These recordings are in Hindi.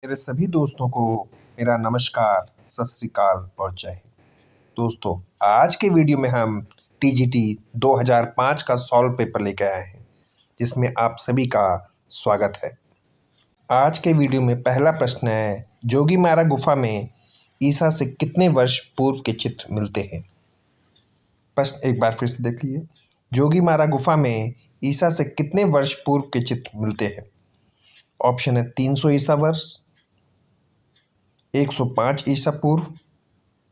मेरे सभी दोस्तों को मेरा नमस्कार, सत श्री अकाल और जय हिंद। दोस्तों, आज के वीडियो में हम टीजीटी 2005 का सॉल्व पेपर लेकर आए हैं, जिसमें आप सभी का स्वागत है। आज के वीडियो में पहला प्रश्न है, जोगीमारा गुफा में ईसा से कितने वर्ष पूर्व के चित्र मिलते हैं? प्रश्न एक बार फिर से देख लीजिए। जोगीमारा गुफा में ईसा से कितने वर्ष पूर्व के चित्र मिलते हैं? ऑप्शन है 300 ईसा वर्ष, 105 ईसा पूर्व,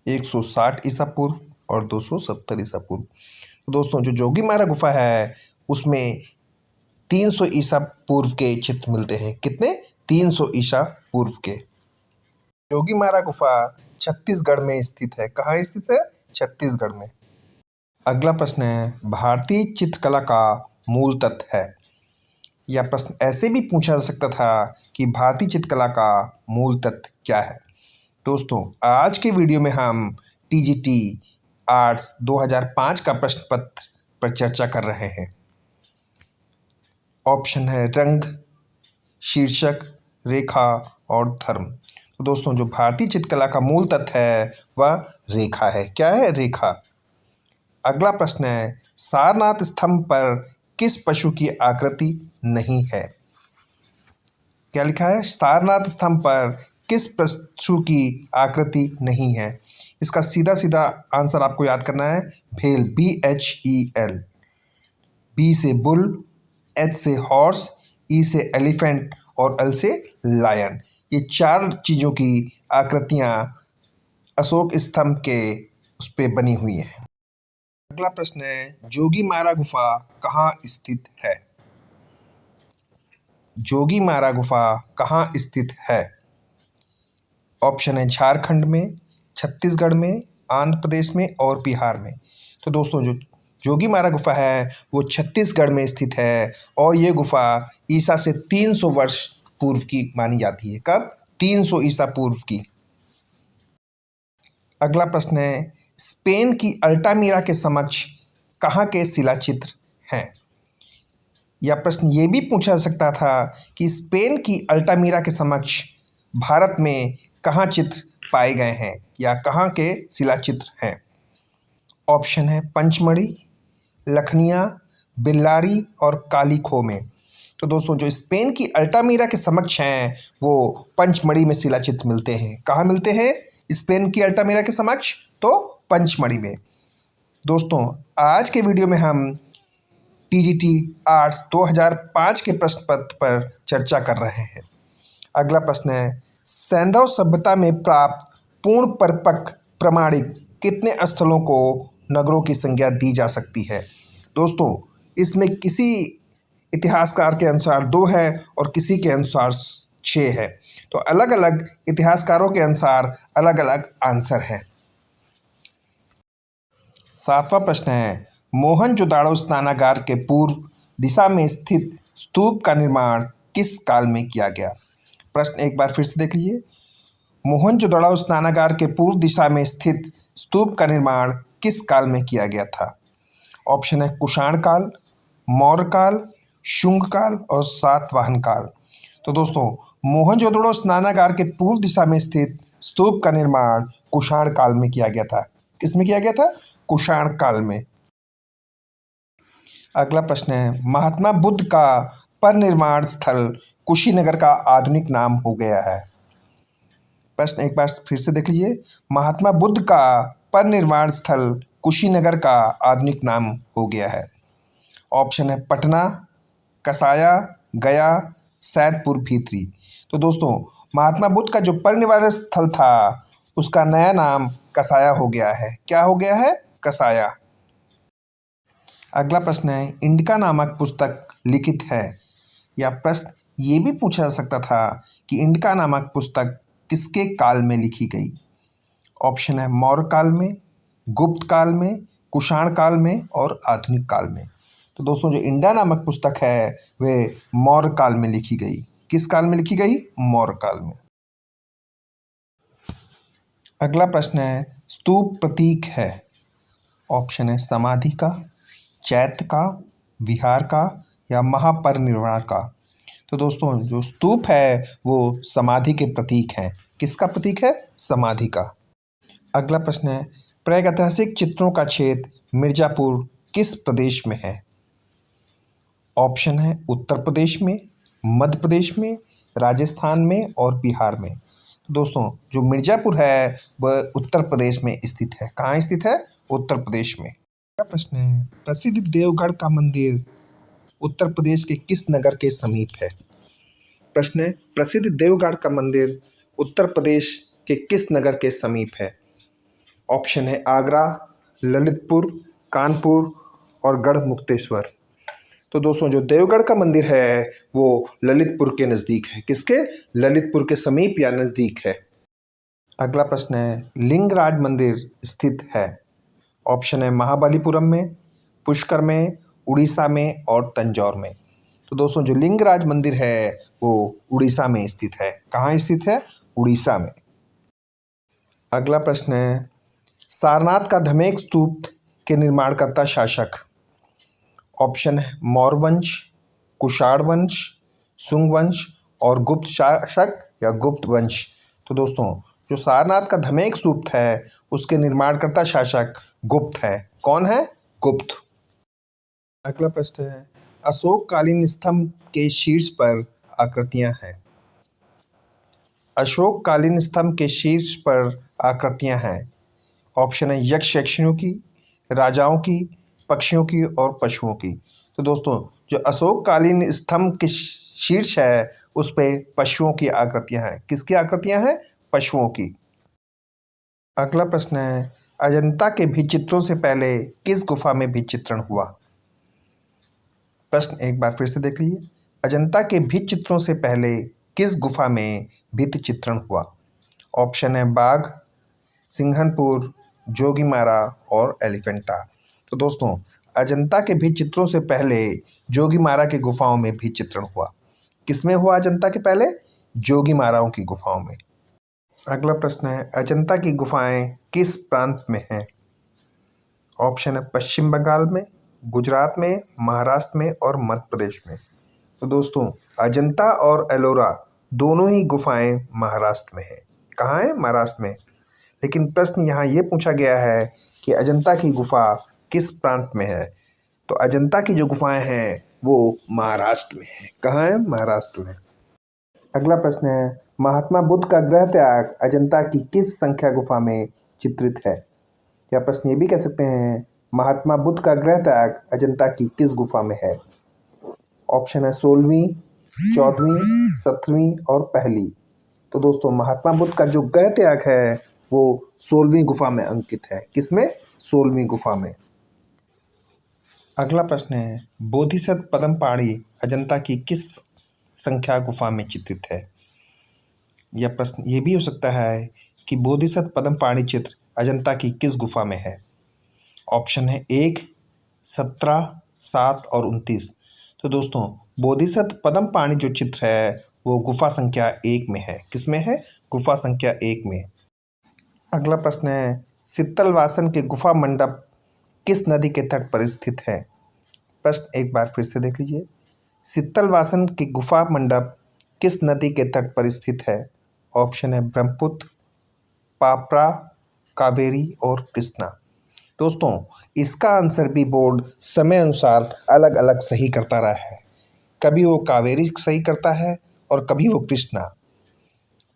160 ईसा पूर्व और 270 ईसा पूर्व। तो दोस्तों, जो जोगीमारा गुफा है उसमें 300 ईसा पूर्व के चित्र मिलते हैं। कितने? 300 ईसा पूर्व के। जोगीमारा गुफा छत्तीसगढ़ में स्थित है। कहाँ स्थित है? छत्तीसगढ़ में। अगला प्रश्न है, भारतीय चित्रकला का मूल तत्व है। यह प्रश्न ऐसे भी पूछा जा सकता था कि भारतीय चित्रकला का मूल तत्व क्या है? दोस्तों, आज के वीडियो में हम टीजीटी आर्ट्स 2005 का प्रश्न पत्र पर चर्चा कर रहे हैं। ऑप्शन है रंग, शीर्षक, रेखा और धर्म। तो दोस्तों, जो भारतीय चित्रकला का मूल तत्व है वह रेखा है। क्या है? रेखा। अगला प्रश्न है, सारनाथ स्तंभ पर किस पशु की आकृति नहीं है? क्या लिखा है? सारनाथ स्तंभ पर किस पशु की आकृति नहीं है? इसका सीधा सीधा आंसर आपको याद करना है, भेल, BHEL। बी से बुल, H से हॉर्स, E से एलिफेंट और L से लायन। ये चार चीज़ों की आकृतियाँ अशोक स्तंभ के उस पर बनी हुई हैं। अगला प्रश्न है, जोगीमारा गुफा कहाँ स्थित है? जोगीमारा गुफा कहाँ स्थित है? ऑप्शन है झारखंड में, छत्तीसगढ़ में, आंध्र प्रदेश में और बिहार में। तो दोस्तों, जो जोगीमारा गुफा है वो छत्तीसगढ़ में स्थित है और ये गुफा ईसा से 300 वर्ष पूर्व की मानी जाती है। कब? 300 ईसा पूर्व की। अगला प्रश्न है, स्पेन की अल्टामीरा के समक्ष कहाँ के शिलाचित्र हैं? यह प्रश्न ये भी पूछा जा सकता था कि स्पेन की अल्टामीरा के समक्ष भारत में कहाँ चित्र पाए गए हैं या कहाँ के शिलाचित्र हैं? ऑप्शन है पंचमढ़ी, लखनिया, बेल्लारी और काली खो में। तो दोस्तों, जो स्पेन की अल्टामीरा के समक्ष हैं वो पंचमढ़ी में शिलाचित्र मिलते हैं। कहाँ मिलते हैं स्पेन की अल्टामीरा के समक्ष? तो पंचमढ़ी में। दोस्तों, आज के वीडियो में हम टीजीटी आर्ट्स 2005 के प्रश्न पत्र पर चर्चा कर रहे हैं। अगला प्रश्न है, सैंधव सभ्यता में प्राप्त पूर्ण परिपक्व प्रमाणिक कितने स्थलों को नगरों की संज्ञा दी जा सकती है? दोस्तों, इसमें किसी इतिहासकार के अनुसार 2 है और किसी के अनुसार 6 है। तो अलग अलग इतिहासकारों के अनुसार अलग अलग आंसर है। 7वां प्रश्न है, मोहनजोदाड़ो स्नानागार के पूर्व दिशा में स्थित स्तूप का निर्माण किस काल में किया गया? प्रश्न एक बार फिर से देख लीजिए। मोहनजोदाड़ो स्नानागार के पूर्व दिशा में स्थित स्तूप का निर्माण किस काल में किया गया था? ऑप्शन है कुषाण काल, मौर्य काल, शुंग काल और सातवाहन काल। तो दोस्तों, मोहनजोदड़ो स्नानागार के पूर्व दिशा में स्थित स्तूप का निर्माण कुषाण काल में किया गया था। किस में किया गया था? कुषाण काल में। अगला प्रश्न है, महात्मा बुद्ध का परिनिर्वाण स्थल कुशीनगर का आधुनिक नाम हो गया है। प्रश्न एक बार फिर से देख लीजिए। महात्मा बुद्ध का परिनिर्वाण स्थल कुशीनगर का आधुनिक नाम हो गया है। ऑप्शन है पटना, कसाया, गया, सैदपुर भीतरी। तो दोस्तों, महात्मा बुद्ध का जो परिनिर्वाण स्थल था उसका नया नाम कसाया हो गया है। क्या हो गया है? कसाया। अगला प्रश्न है, इंडिका नामक पुस्तक लिखित है। यह प्रश्न ये भी पूछा जा सकता था कि इंडिका नामक पुस्तक किसके काल में लिखी गई? ऑप्शन है मौर्य काल में, गुप्त काल में, कुषाण काल में और आधुनिक काल में। तो दोस्तों, जो इंडिका नामक पुस्तक है वे मौर्य काल में लिखी गई। किस काल में लिखी गई? मौर्य काल में। अगला प्रश्न है, स्तूप प्रतीक है। ऑप्शन है समाधि का, चैत्य का, विहार का या महापरिनिर्वाण का। तो दोस्तों जो स्तूप है वो समाधि के प्रतीक हैं। किसका प्रतीक है? समाधि का। अगला प्रश्न है, प्रागैतिहासिक चित्रों का क्षेत्र मिर्ज़ापुर किस प्रदेश में है? ऑप्शन है उत्तर प्रदेश में, मध्य प्रदेश में, राजस्थान में और बिहार में। तो दोस्तों जो मिर्ज़ापुर है वह उत्तर प्रदेश में स्थित है। कहाँ स्थित है? उत्तर प्रदेश में। अगला प्रश्न है, प्रसिद्ध देवगढ़ का मंदिर उत्तर प्रदेश के किस नगर के समीप है? प्रश्न है, प्रसिद्ध देवगढ़ का मंदिर उत्तर प्रदेश के किस नगर के समीप है? ऑप्शन है आगरा, ललितपुर, कानपुर और गढ़मुक्तेश्वर। तो दोस्तों जो देवगढ़ का मंदिर है वो ललितपुर के नज़दीक है। किसके? ललितपुर के समीप या नज़दीक है। अगला प्रश्न है, लिंगराज मंदिर स्थित है? ऑप्शन है महाबलीपुरम में, पुष्कर में, उड़ीसा में और तंजौर में। तो दोस्तों जो लिंगराज मंदिर है वो उड़ीसा में स्थित है। कहाँ स्थित है? उड़ीसा में। अगला प्रश्न है, सारनाथ का धमेक स्तूप के निर्माणकर्ता शासक? ऑप्शन है मौर्य वंश, कुषाण वंश, शुंग वंश और गुप्त शासक या गुप्त वंश। तो दोस्तों जो सारनाथ का धमेक स्तूप है उसके निर्माणकर्ता शासक गुप्त है। कौन है? गुप्त। अगला प्रश्न है, अशोककालीन स्तंभ के शीर्ष पर आकृतियां हैं। अशोककालीन स्तंभ के शीर्ष पर आकृतियां हैं। ऑप्शन है यक्ष यक्षिणियों की, राजाओं की, पक्षियों की और पशुओं की। तो दोस्तों जो अशोककालीन स्तंभ के शीर्ष है उस पे पशुओं की आकृतियां हैं। किसकी आकृतियां हैं? पशुओं की। अगला प्रश्न है, अजंता के भित्तिचित्रों से पहले किस गुफा में भित्तिचित्रण हुआ? प्रश्न एक बार फिर से देख लीजिए। अजंता के भित्तिचित्रों से पहले किस गुफा में भित्तिचित्रण हुआ? ऑप्शन है बाघ, सिंघनपुर, जोगीमारा और एलिफेंटा। तो दोस्तों अजंता के भित्तिचित्रों से पहले जोगीमारा की गुफाओं में भित्तिचित्रण हुआ। किसमें हुआ अजंता के पहले? जोगीमाराओं की गुफाओं में। अगला प्रश्न है, अजंता की गुफाएं किस प्रांत में हैं? ऑप्शन है पश्चिम बंगाल में, गुजरात में, महाराष्ट्र में और मध्य प्रदेश में। तो दोस्तों अजंता और एलोरा दोनों ही गुफाएं महाराष्ट्र में हैं। कहाँ है? महाराष्ट्र में। लेकिन प्रश्न यहाँ ये पूछा गया है कि अजंता की गुफा किस प्रांत में है? तो अजंता की जो गुफाएं हैं वो महाराष्ट्र में है। कहाँ है? महाराष्ट्र में। अगला प्रश्न है, महात्मा बुद्ध का गृह त्याग अजंता की किस संख्या गुफा में चित्रित है? या प्रश्न ये भी कह सकते हैं, महात्मा बुद्ध का गृह त्याग अजंता की किस गुफा में है? ऑप्शन है 16वीं, 14वीं, 17वीं और पहली। तो दोस्तों महात्मा बुद्ध का जो गृह त्याग है वो 16वीं गुफा में अंकित है। किसमें? 16वीं गुफा में। अगला प्रश्न है, बोधिसत्व पद्मपाणि अजंता की किस संख्या गुफा में चित्रित है? यह प्रश्न ये भी हो सकता है कि बोधिसत्व पद्मपाणि चित्र अजंता की किस गुफा में है? ऑप्शन है 1, 17, 7 और 29। तो दोस्तों बोधिसत्व पद्मपाणि जो चित्र है वो गुफा संख्या 1 में है। किसमें है? गुफा संख्या 1 में। अगला प्रश्न है, शीतलवासन के गुफा मंडप किस नदी के तट पर स्थित है? प्रश्न एक बार फिर से देख लीजिए। शीतलवासन के गुफा मंडप किस नदी के तट पर स्थित है? ऑप्शन है ब्रह्मपुत्र, पापरा, कावेरी और कृष्णा। दोस्तों इसका आंसर भी बोर्ड समय अनुसार अलग अलग सही करता रहा है। कभी वो कावेरी सही करता है और कभी वो कृष्णा।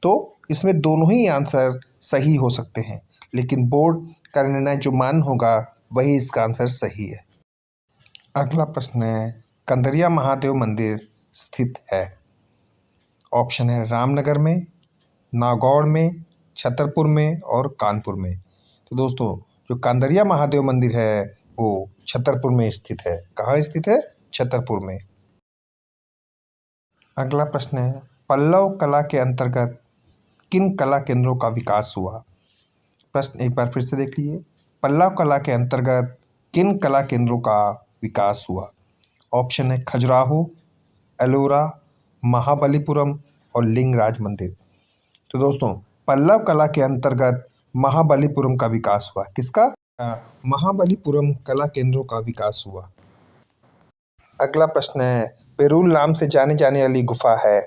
तो इसमें दोनों ही आंसर सही हो सकते हैं, लेकिन बोर्ड का निर्णय जो मान होगा वही इसका आंसर सही है। अगला प्रश्न है, कंदरिया महादेव मंदिर स्थित है? ऑप्शन है रामनगर में, नागौर में, छतरपुर में और कानपुर में। तो दोस्तों जो कंदरिया महादेव मंदिर है वो छतरपुर में स्थित है। कहाँ स्थित है? छतरपुर में। अगला प्रश्न है, पल्लव कला के अंतर्गत किन कला केंद्रों का विकास हुआ? प्रश्न एक बार फिर से देख लीजिए। पल्लव कला के अंतर्गत किन कला केंद्रों का विकास हुआ? ऑप्शन है खजुराहो, एलोरा, महाबलीपुरम और लिंगराज मंदिर। तो दोस्तों पल्लव कला के अंतर्गत महाबलीपुरम का विकास हुआ। किसका? महाबलीपुरम कला केंद्रों का विकास हुआ। अगला प्रश्न है, बेरुल नाम से जाने जाने वाली गुफा है?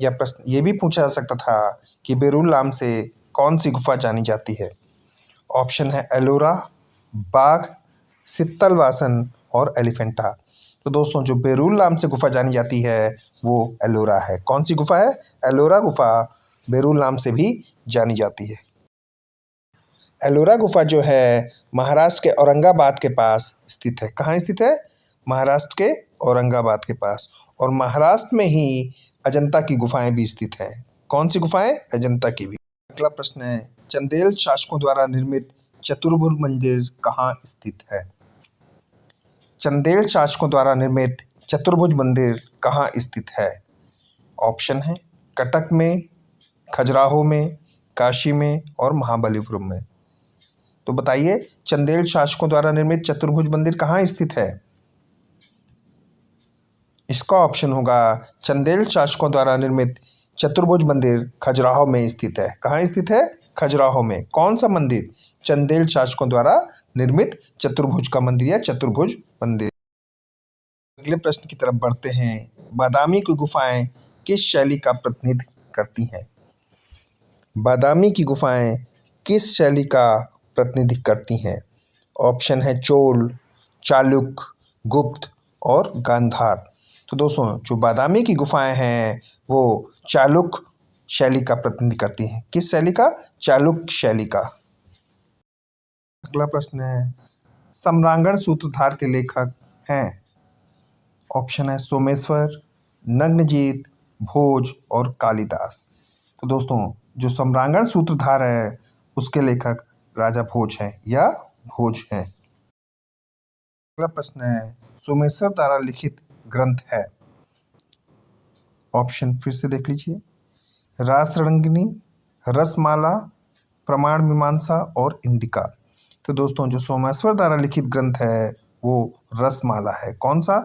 या प्रश्न ये भी पूछा जा सकता था कि बेरुल नाम से कौन सी गुफा जानी जाती है? ऑप्शन है एलोरा, बाघ, सित्तल वासन और एलिफेंटा। तो दोस्तों जो बेरुल नाम से गुफा जानी जाती है वो एलोरा है। कौन सी गुफा है? एलोरा गुफा बेरुल नाम से भी जानी जाती है। एलोरा गुफा जो है महाराष्ट्र के औरंगाबाद के पास स्थित है। कहाँ स्थित है? महाराष्ट्र के औरंगाबाद के पास। और महाराष्ट्र में ही अजंता की गुफाएं भी स्थित हैं। कौन सी गुफाएं? अजंता की भी। अगला प्रश्न है, चंदेल शासकों द्वारा निर्मित चतुर्भुज मंदिर कहाँ स्थित है? चंदेल शासकों द्वारा निर्मित चतुर्भुज मंदिर कहाँ स्थित है? ऑप्शन है कटक में, खजुराहो में, काशी में और महाबलीपुरम में। तो बताइए चंदेल शासकों द्वारा निर्मित चतुर्भुज मंदिर कहाँ स्थित है? इसका ऑप्शन होगा चंदेल शासकों द्वारा निर्मित चतुर्भुज मंदिर खजुराहो में स्थित है। कहाँ स्थित है? खजुराहो में। कौन सा मंदिर? चंदेल शासकों द्वारा निर्मित चतुर्भुज का मंदिर या चतुर्भुज मंदिर। अगले प्रश्न की तरफ बढ़ते हैं। बादामी की गुफाएं किस शैली का प्रतिनिधित्व करती हैं? बादामी की गुफाएं किस शैली का प्रतिनिधित्व करती हैं? ऑप्शन है चोल, चालुक्य, गुप्त और गांधार। तो दोस्तों जो बादामी की गुफाएं हैं वो चालुक्य शैली का प्रतिनिधित्व करती हैं। किस शैली का? चालुक्य शैली का। अगला प्रश्न है, सम्रांगण सूत्रधार के लेखक हैं? ऑप्शन है सोमेश्वर, नग्नजीत, भोज और कालिदास। तो दोस्तों जो सम्रांगण सूत्रधार है उसके लेखक राजा भोज हैं या भोज हैं। अगला प्रश्न है, सोमेश्वर द्वारा लिखित ग्रंथ है? ऑप्शन फिर से देख लीजिए, रासरंगिनी, रसमाला, प्रमाण मीमांसा और इंडिका। तो दोस्तों जो सोमेश्वर द्वारा लिखित ग्रंथ है वो रसमाला है। कौन सा?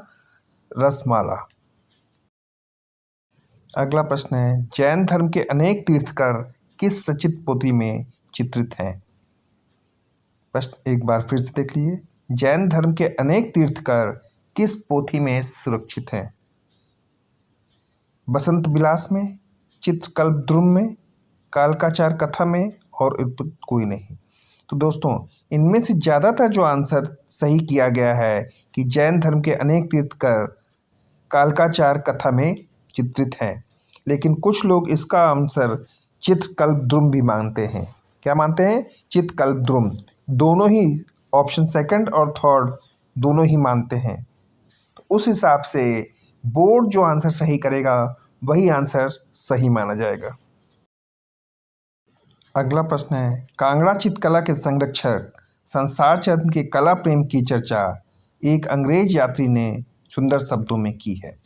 रसमाला। अगला प्रश्न है, जैन धर्म के अनेक तीर्थकर किस सचित पोथी में चित्रित हैं? प्रश्न एक बार फिर से देख लीजिए, जैन धर्म के अनेक तीर्थकर किस पोथी में सुरक्षित हैं? बसंत विलास में, चित्रकल्पद्रुम में, कालकाचार कथा में और कोई नहीं। तो दोस्तों इनमें से ज़्यादातर जो आंसर सही किया गया है कि जैन धर्म के अनेक तीर्थकर कालकाचार कथा में चित्रित हैं, लेकिन कुछ लोग इसका आंसर चित्रकल्पद्रुम भी मानते हैं। क्या मानते हैं? चित्रकल्पद्रुम। दोनों ही ऑप्शन सेकंड और थर्ड दोनों ही मानते हैं। तो उस हिसाब से बोर्ड जो आंसर सही करेगा वही आंसर सही माना जाएगा। अगला प्रश्न है, कांगड़ा चित्रकला के संरक्षक संसार चंद के कला प्रेम की चर्चा एक अंग्रेज यात्री ने सुंदर शब्दों में की है,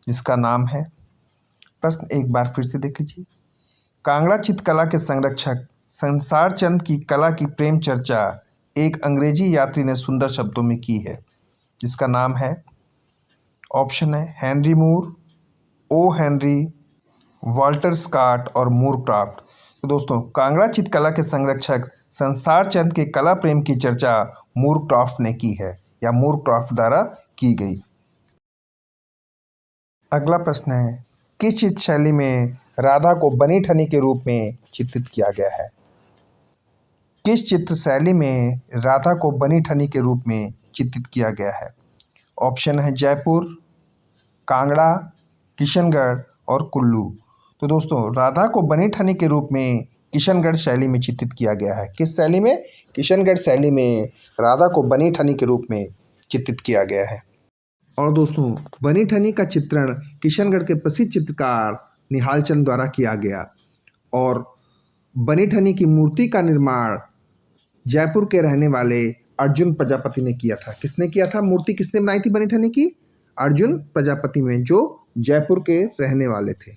जिसका नाम है। प्रश्न एक बार फिर से देख लीजिए, कांगड़ा चित्रकला के संरक्षक संसार चंद की कला की प्रेम चर्चा एक अंग्रेजी यात्री ने सुंदर शब्दों में की है, जिसका नाम है। ऑप्शन है हेनरी मूर, ओ हेनरी, वाल्टर स्कॉट और मूर क्राफ्ट। तो दोस्तों कांगड़ा चित्रकला के संरक्षक संसार चंद के कला प्रेम की चर्चा मूर क्राफ्ट ने की है या मूर क्राफ्ट द्वारा की गई। अगला प्रश्न है, किस चित्र शैली में राधा को बनी ठनी के रूप में चित्रित किया गया है? किस चित्र शैली में राधा को बनी ठनी के रूप में चित्रित किया गया है? ऑप्शन है जयपुर, कांगड़ा, किशनगढ़ और कुल्लू। तो दोस्तों राधा को बनी ठनी के रूप में किशनगढ़ शैली में चित्रित किया गया है। किस शैली में? किशनगढ़ शैली में राधा को बनी ठनी के रूप में चित्रित किया गया है। और दोस्तों बनी ठनी का चित्रण किशनगढ़ के प्रसिद्ध चित्रकार निहाल चंद द्वारा किया गया और बनी ठनी की मूर्ति का निर्माण जयपुर के रहने वाले अर्जुन प्रजापति ने किया था। किसने किया था? मूर्ति किसने बनाई थी बनी ठनी की? अर्जुन प्रजापति में, जो जयपुर के रहने वाले थे।